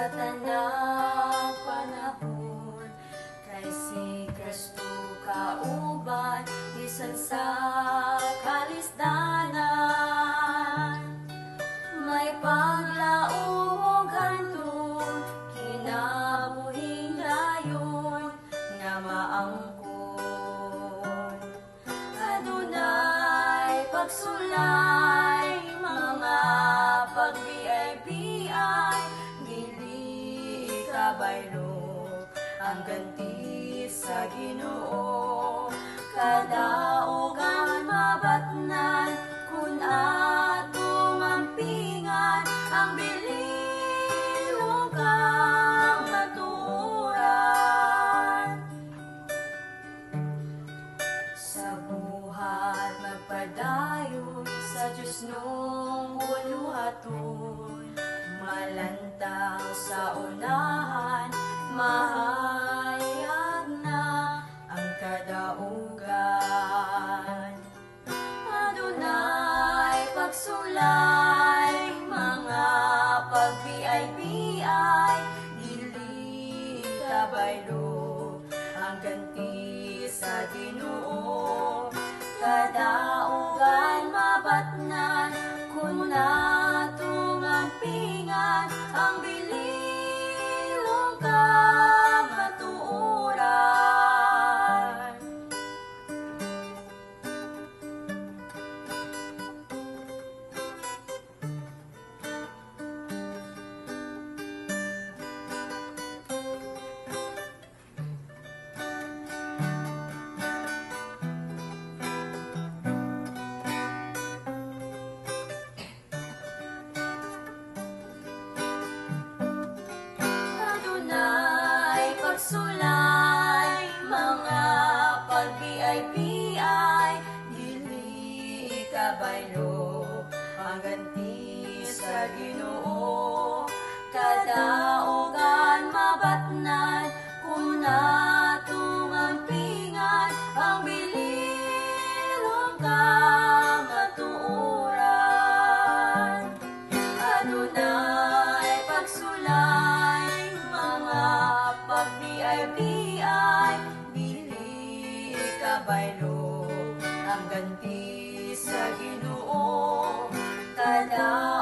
sa tanang panahon, kay si Kristo kauban, bisan sa kalisdanan. May paglaong hantod, kinabuhing layon, nga maangkon. Adunay pagsulay, mga pag-VIP-ay, dili kabaylo ang ganti sa Ginoo. Kadaugan mabatnan, kun atong ampingan, ang bililong kang maturan. Sa buhat magpadayon, sa Diyos nung buluhaton, malantang sa unahan, mahayag na ang kadaugan. Adunay pagsulay, mga pag-VIP-ay, dili kabaylo ang ganti sa Ginoo. Kadaugan mabatnan, kun atong ampingan, ang bililong kang matuoran. Pagsulay, mga pag-VIP-ay, dili kabaylo ang ganti sa Ginoo. Kadaugan mabatnan, kun atong ampingan, ang bililong kang matuoran. Adunay pagsulay, mga pag-VIP-ay, dili kabaylo ang ganti sa Ginoo. Kada